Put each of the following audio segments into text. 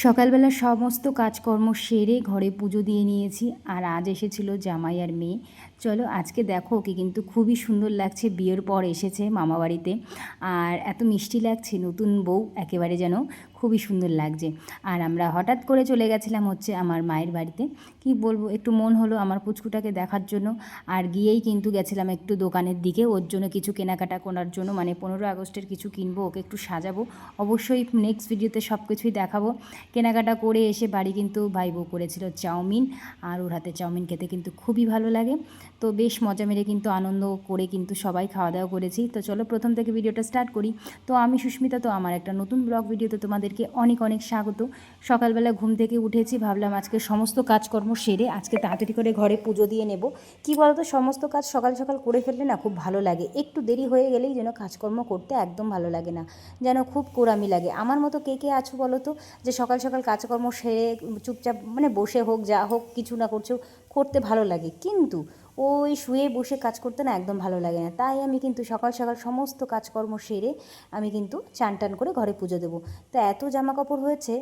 সকালবেলা সমস্ত কাজকর্ম সেরে ঘরে পুজো দিয়ে নিয়েছি। আর আজ এসেছিল জামাই আর মেয়ে। চলো আজকে দেখো ওকে কিন্তু খুবই সুন্দর লাগছে, বিয়ের পর এসেছে মামাবাড়িতে। আর এত মিষ্টি লাগছে, নতুন বউ একেবারে যেন খুবই সুন্দর লাগছে। আর আমরা হঠাৎ করে চলে গেছিলাম হচ্ছে আমার মায়ের বাড়িতে। কি বলবো, একটু মন হলো আমার পুচকুটাকে দেখার জন্য। আর গিয়েই কিন্তু গেছিলাম একটু দোকানের দিকে ওর জন্য কিছু কেনাকাটা করার জন্য, মানে 15 আগস্টের কিছু কিনবো, ওকে একটু সাজাবো। অবশ্যই নেক্সট ভিডিওতে সব কিছুই দেখাবো। কেনাকাটা করে এসে বাড়ি কিন্তু ভাই বউ করেছিল চাউমিন। আর ওর হাতে চাউমিন খেতে কিন্তু খুবই ভালো লাগে। তো বেশ মজা মেরে কিন্তু আনন্দ করে কিন্তু সবাই খাওয়া দাওয়া করেছি। তো চলো প্রথম থেকে ভিডিওটা স্টার্ট করি। তো আমি সুস্মিতা, তো আমার একটা নতুন ব্লগ ভিডিওতে তোমাদেরকে অনেক অনেক স্বাগত। সকালবেলা ঘুম থেকে উঠেছি, ভাবলাম আজকে সমস্ত কাজকর্ম সেরে আজকে তাড়াতাড়ি করে ঘরে পুজো দিয়ে নেব। কি বলতো, সমস্ত কাজ সকাল সকাল করে ফেললে না খুব ভালো লাগে। একটু দেরি হয়ে গেলেই যেন কাজকর্ম করতে একদম ভালো লাগে না, যেন খুব কোড়ামি লাগে। আমার মতো কে কে আছো বলো তো, যে সকাল সকাল কাজকর্ম সেরে চুপচাপ মানে বসে হোক যা হোক কিছু না করছো করতে ভালো লাগে, কিন্তু ওই শুয়ে বসে কাজ করতে না একদম ভালো লাগে না। তাই আমি কিন্তু সকাল সকাল সমস্ত কাজকর্ম সেরে আমি কিন্তু চান টান করে ঘরে পুজো দেবো। তা এত জামা কাপড় হয়েছে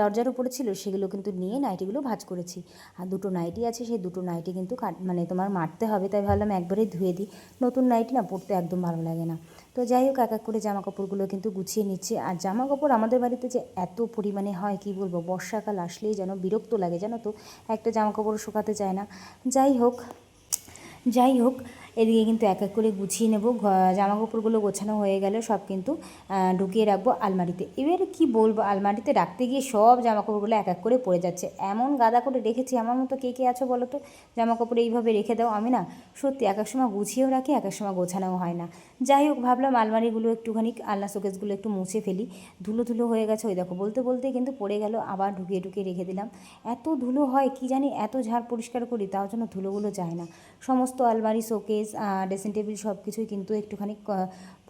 দরজার উপরে ছিল, সেগুলো কিন্তু নিয়ে নাইটিগুলো ভাঁজ করেছি। আর দুটো নাইটি আছে, সেই দুটো নাইটি কিন্তু মানে তোমার মারতে হবে, তাই ভাবলাম একবারে ধুয়ে দিই। নতুন নাইটি না পরতে একদম ভালো লাগে না। তো যাই হোক, এক এক করে জামা কাপড়গুলো কিন্তু গুছিয়ে নিচ্ছি। আর জামা কাপড় আমাদের বাড়িতে যে এত পরিমাণে হয় কি বলবো, বর্ষাকাল আসলেই যেন বিরক্ত লাগে, জানো তো, একটা জামা কাপড় শুকাতে চায় না। যাই হোক এদিকে কিন্তু এক এক করে গুছিয়ে নেব। জামা কাপড়গুলো গোছানো হয়ে গেলে সব কিন্তু ঢুকিয়ে রাখবো আলমারিতে। এবার কি বলবো, আলমারিতে রাখতে গিয়ে সব জামা কাপড়গুলো এক এক করে পড়ে যাচ্ছে, এমন গাদা করে রেখেছি। আমার মতো কে কে আছো বলো তো, জামা কাপড় এইভাবে রেখে দাও? আমি না সত্যি এক এক সময় গুছিয়েও রাখি, এক এক সময় গোছানোও হয় না। যাই হোক, ভাবলাম আলমারিগুলো একটুখানি, আলনা শোকেসগুলো একটু মুছে ফেলি। ধুলো ধুলো হয়ে গেছে, ওই দেখো বলতে বলতে কিন্তু পড়ে গেল, আবার ঢুকিয়ে ঢুকিয়ে রেখে দিলাম। এত ধুলো হয় কি জানি, এত ঝাড় পরিষ্কার করি তাও যেন ধুলোগুলো যায় না। সমস্ত আলমারি, শোকেস, ড্রেসিং টেবিল সব কিছুই কিন্তু একটুখানি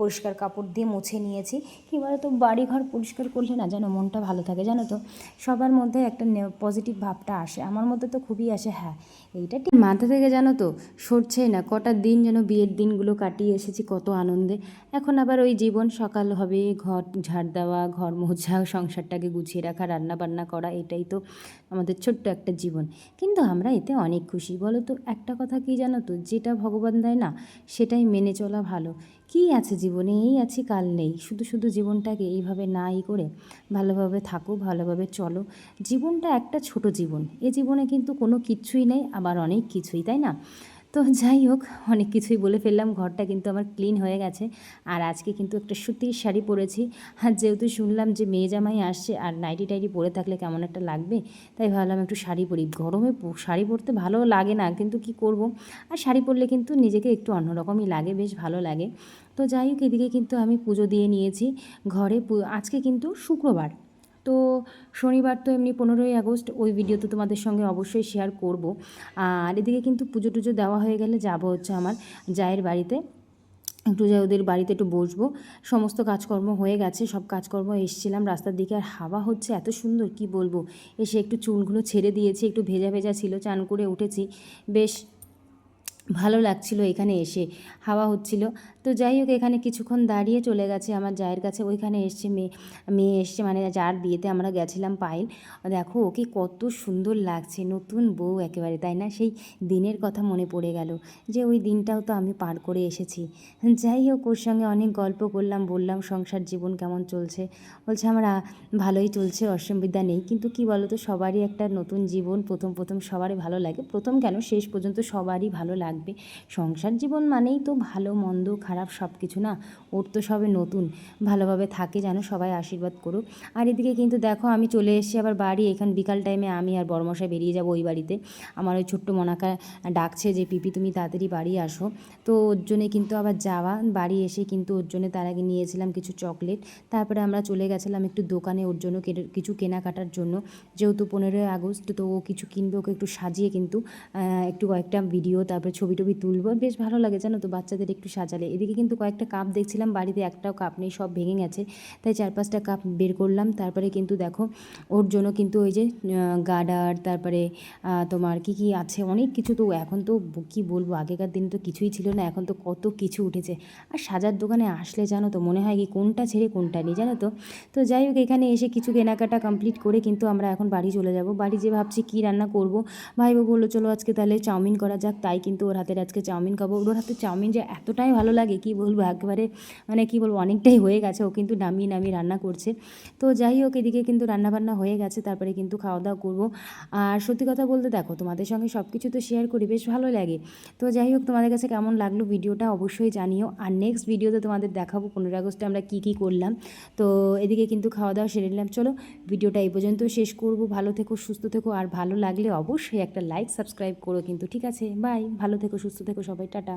পরিষ্কার কাপড় দিয়ে মুছে নিয়েছি। কী বলো তো, বাড়িঘর পরিষ্কার করলে না যেন মনটা ভালো থাকে, জানো তো, সবার মধ্যে একটা পজিটিভ ভাবটা আসে। আমার মধ্যে তো খুবই আসে। হ্যাঁ, এইটা ঠিক মাথা থেকে জানো তো সরছেই না। কটা দিন যেন বিয়ের দিনগুলো কাটিয়ে এসেছি কত আনন্দে। এখন আবার ওই জীবন, সকাল হবে, ঘর ঝাড় দেওয়া, ঘর মোছা, সংসারটাকে গুছিয়ে রাখা, রান্না বান্না করা, এটাই তো আমাদের ছোট্ট একটা জীবন। কিন্তু আমরা এতে অনেক খুশি। বলো তো, একটা কথা কি জানো তো, যেটা ভগবান দেয় না সেটাই মেনে চলা ভালো। কী আছে জীবনে, এই আছি কাল নেই, শুধু শুধু জীবনটাকে এইভাবে না করে ভালোভাবে থাকো, ভালোভাবে চলো। জীবনটা একটা ছোট জীবন, এ জীবনে কিন্তু কোনো কিচ্ছুই নেই, আবার অনেক কিছুই, তাই না? তো যাই হোক, অনেক কিছুই বলে ফেললাম। ঘরটা কিন্তু আমার ক্লিন হয়ে গেছে। আর আজকে কিন্তু একটা সুতির শাড়ি পরেছি। আর যেহেতু শুনলাম যে মেয়ে জামাই আসছে, আর নাইটি টাইটি পরে থাকলে কেমন একটা লাগবে, তাই ভাবলাম একটু শাড়ি পরি। গরমে শাড়ি পরতে ভালো লাগে না, কিন্তু কি করব। আর শাড়ি পরলে কিন্তু নিজেকে একটু অন্যরকমই লাগে, বেশ ভালো লাগে। তো যাই হোক, এদিকে কিন্তু আমি পুজো দিয়ে নিয়েছি ঘরে। আজকে কিন্তু শুক্রবার, তো শনিবার তো এমনি 15ই আগস্ট, ওই ভিডিও তো তোমাদের সঙ্গে অবশ্যই শেয়ার করব। আর এদিকে কিন্তু পুজো টুজো দেওয়া হয়ে গেলে যাব হচ্ছে আমার জায়ের বাড়িতে, একটু যাই ওদের বাড়িতে একটু বসবো। সমস্ত কাজকর্ম হয়ে গেছে, সব কাজকর্ম এসেছিলাম রাস্তার দিকে, আর হাওয়া হচ্ছে এত সুন্দর কি বলবো। এসে একটু চুলগুলো ছেড়ে দিয়েছি, একটু ভেজা ভেজা ছিল, চান করে উঠেছি, বেশ ভালো লাগছিল এখানে এসে, হাওয়া হচ্ছিল। তো যাই হোক, এখানে কিছুক্ষণ দাঁড়িয়ে চলে গেছে আমার জায়ের কাছে। ওইখানে এসছে মেয়ে এসছে, মানে যার বিয়েতে আমরা গেছিলাম, পায়েল। দেখো ওকে কত সুন্দর লাগছে, নতুন বউ একেবারে, তাই না? সেই দিনের কথা মনে পড়ে গেল, যে ওই দিনটাও তো আমি পার করে এসেছি। যাই হোক, ওর সঙ্গে অনেক গল্প করলাম, বললাম সংসার জীবন কেমন চলছে। বলছে আমার ভালোই চলছে, অসুবিধা নেই। কিন্তু কি বলো তো, সবারই একটা নতুন জীবন, প্রথম প্রথম সবারই ভালো লাগে, প্রথম কেন শেষ পর্যন্ত সবারই ভালো লাগবে। সংসার জীবন মানেই তো ভালো মন্দ খারাপ সব কিছু না। ওর তো সবে নতুন, ভালোভাবে থাকে যেন, সবাই আশীর্বাদ করুক। আর এদিকে কিন্তু দেখো আমি চলে এসেছি আবার বাড়ি। এখান বিকাল টাইমে আমি আর বড়মশাই বেরিয়ে যাব ওই বাড়িতে। আমার ওই ছোট্ট মনাকা ডাকছে যে পিপি তুমি তাড়াতাড়ি বাড়ি আসো। তো ওর জন্যে কিন্তু আবার যাওয়া, বাড়ি এসে কিন্তু ওর জন্য তার আগে নিয়েছিলাম কিছু চকলেট। তারপরে আমরা চলে গেছিলাম একটু দোকানে ওর জন্য কিছু কেনাকাটার জন্য, যেহেতু 15ই আগস্ট, তো ও কিছু কিনবে, ওকে একটু সাজিয়ে কিন্তু একটু কয়েকটা ভিডিও তারপরে ছবি টবি তুলবো, বেশ ভালো লাগে জানো তো বাচ্চাদের একটু সাজালে। এদিকে কিন্তু কয়েকটা কাপ দেখছিলাম, বাড়িতে একটাও কাপ নেই, সব ভেঙে গেছে, তাই 4-5টা কাপ বের করলাম। তারপরে কিন্তু দেখো ওর জন্য কিন্তু ওই যে গার্ডার, তারপরে তোমার কি আছে অনেক কিছু। তো এখন তো কী বলবো, আগেকার দিন তো কিছুই ছিল না, এখন তো কত কিছু উঠেছে। আর সাজার দোকানে আসলে জানো তো মনে হয় কি কোনটা ছেড়ে কোনটা নেই, জানো তো। তো যাই হোক, এখানে এসে কিছু কেনাকাটা কমপ্লিট করে কিন্তু আমরা এখন বাড়ি চলে যাব। বাড়ি যে ভাবছি কী রান্না করব, ভাইবো বললো চলো আজকে তাহলে চাউমিন করা যাক। তাই কিন্তু ওর হাতের আজকে চাউমিন খাবো। ওর হাতে চাউমিন যে এতটাই ভালো লাগে কি বলবো, একেবারে মানে কি বলবো, অনেকটাই হয়ে গেছে। ও কিন্তু নামিয়ে নামিয়ে রান্না করছে। তো যাই হোক, এদিকে কিন্তু রান্নাবান্না হয়ে গেছে, তারপরে কিন্তু খাওয়া দাওয়া করবো। আর সত্যি কথা বলতে দেখো, তোমাদের সঙ্গে সব কিছু তো শেয়ার করি, বেশ ভালো লাগে। তো যাই হোক, তোমাদের কাছে কেমন লাগলো ভিডিওটা অবশ্যই জানিও। আর নেক্সট ভিডিওতে তোমাদের দেখাবো 15 আগস্টে আমরা কী করলাম। তো এদিকে কিন্তু খাওয়া দাওয়া সেরে নিলাম। চলো ভিডিওটা এই পর্যন্ত শেষ করব। ভালো থেকো, সুস্থ থেকো, আর ভালো লাগলে অবশ্যই একটা লাইক সাবস্ক্রাইব করো কিন্তু, ঠিক আছে? বাই, ভালো থেকো, সুস্থ থেকো সবাই, টাটা।